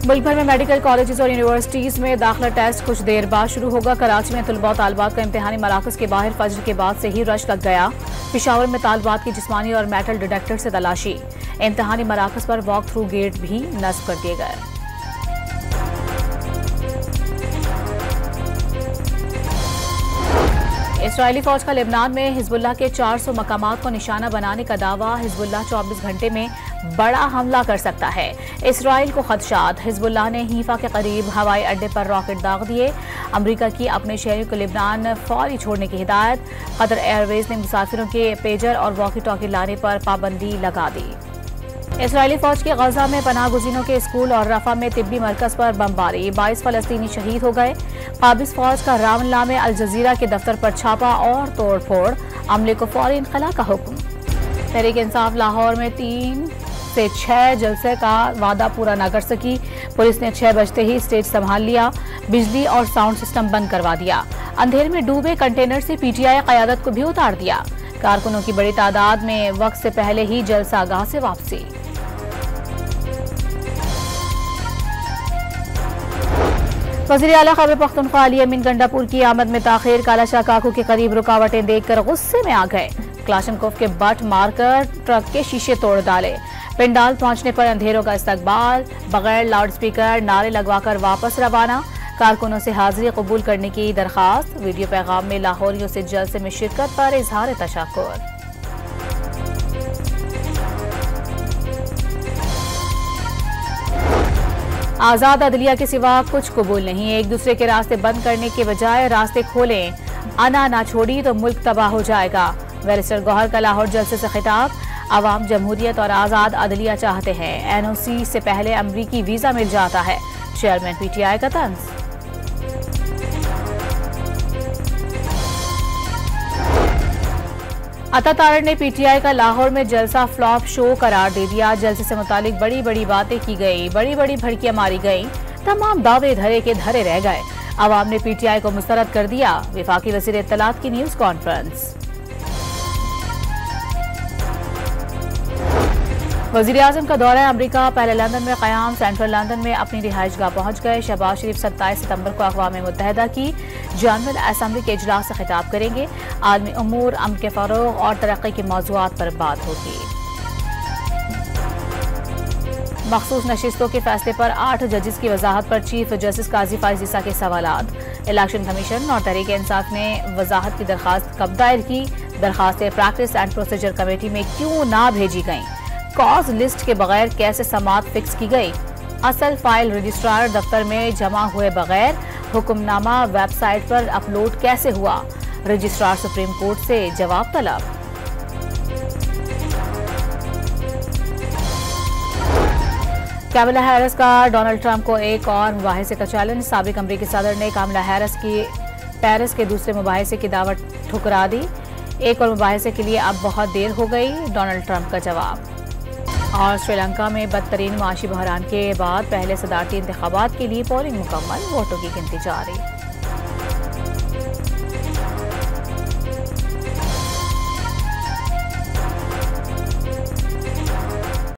मुल्क भर में मेडिकल कॉलेजेस और यूनिवर्सिटीज में दाखिला टेस्ट कुछ देर बाद शुरू होगा। कराची में तलबा तालबात का इम्तिहानी मराकज के बाहर फजर के बाद से ही रश लग गया। पेशावर में तालबात की जिस्मानी और मेटल डिटेक्टर से तलाशी। इम्तिहानी मराकज पर वॉक थ्रू गेट भी नस्ब कर दिए गए। इस्राएली फौज का लेबनान में हिजबुल्लाह के 400 मकामात को निशाना बनाने का दावा। हिजबुल्लाह 24 घंटे में बड़ा हमला कर सकता है। इस्राएल को खदशात। हिजबुल्लाह ने हीफा के करीब हवाई अड्डे पर रॉकेट दाग दिए। अमरीका की अपने शहरियों को लेबनान फौरी छोड़ने की हिदायत। कतर एयरवेज ने मुसाफिरों के पेजर और वॉकी टॉकी लाने पर पाबंदी लगा दी। इस्राएली फौज की गजा में पनाह गुज़ीनों के स्कूल और रफा में तिब्बी मरकज पर बमबारी। 22 फलस्तीनी शहीद हो गए। काबिज फौज का रामल्ला में अल जजीरा के दफ्तर पर छापा और तोड़ फोड़। अमले को फौरी इनखला का हुक्म। तहरीक इंसाफ लाहौर में 3 से 6 जलसे का वादा पूरा न कर सकी। पुलिस ने 6 बजते ही स्टेज संभाल लिया। बिजली और साउंड सिस्टम बंद करवा दिया। अंधेरे में डूबे कंटेनर से पीटीआई क़यादत को भी उतार दिया। कारकुनों की बड़ी तादाद में वक्त से पहले ही जलसागाह से वापसी। वज़ीर आला खैबर पख्तूनख्वा अली अमीन गंडापुर की आमद में ताखिर। कालाशाह काकू के करीब रुकावटें देखकर गुस्से में आ गए। क्लाशनकोव के बट मारकर ट्रक के शीशे तोड़ डाले। पिंडाल पहुंचने पर अंधेरों का इस्तकबाल। बगैर लाउडस्पीकर नारे लगवाकर वापस रवाना। कारकुनों से हाजिरी कबूल करने की दरखास्त। वीडियो पैगाम में लाहौरियों से जलसे में शिरकत पर इजहार तशक्कुर। आजाद अदलिया के सिवा कुछ कबूल नहीं। एक दूसरे के रास्ते बंद करने के बजाय रास्ते खोलें। अना ना छोड़ी तो मुल्क तबाह हो जाएगा। बैरिस्टर गौहर का लाहौर जलसे से खिताब। अवाम जमहूरियत और आजाद अदलिया चाहते हैं। एनओसी से पहले अमरीकी वीजा मिल जाता है। चेयरमैन पीटीआई का तंज। अता तारड़ ने पीटीआई का लाहौर में जलसा फ्लॉप शो करार दे दिया। जलसे से मुतालिक बड़ी बड़ी बातें की गई। बड़ी बड़ी भड़कियां मारी गई। तमाम दावे धरे के धरे रह गए। अवाम ने पीटीआई को मुस्तरद कर दिया। वफाकी वज़ीर इत्तलात की न्यूज कॉन्फ्रेंस। वज़ीर आज़म का दौरा अमरीका। पहले लंदन में क़याम। सेंट्रल लंदन में अपनी रिहाइशगाह पहुंच गए। शहबाज शरीफ 27 सितंबर को अक़वाम मुत्तहिदा की जनरल असम्बली के इजलास से खिताब करेंगे। आलमी उमूर, अमन के फ़रोग़ और तरक्की के मौज़ूआत पर बात होगी। मखसूस नशिस्तों के फैसले पर 8 जजेस की वजाहत पर चीफ जस्टिस काजी फाइज़ ईसा के सवालात। इलेक्शन कमीशन और तहरीक इंसाफ ने वजाहत की दरखास्त कब दायर की। दरखास्तें प्रैक्टिस एंड प्रोसीजर कमेटी में क्यों ना भेजी गईं। कॉज लिस्ट के बगैर कैसे समात फिक्स की गई। असल फाइल रजिस्ट्रार दफ्तर में जमा हुए बगैर हुक्मनामा वेबसाइट पर अपलोड कैसे हुआ। रजिस्ट्रार सुप्रीम कोर्ट से जवाब तलब। कामला हैरिस का डोनाल्ड ट्रंप को एक और मुबाहिसे का चैलेंज। साबिक अमरीकी सदर ने कामला हैरिस की पेरिस के दूसरे मुबाहिसे की दावत ठुकरा दी। एक और मुबाहिसे के लिए अब बहुत देर हो गई। डोनाल्ड ट्रंप का जवाब। और श्रीलंका में बदतरीन माशी बहरान के बाद पहले सदारती इंतखाबात के लिए पोलिंग मुकम्मल। वोटों की गिनती जारी।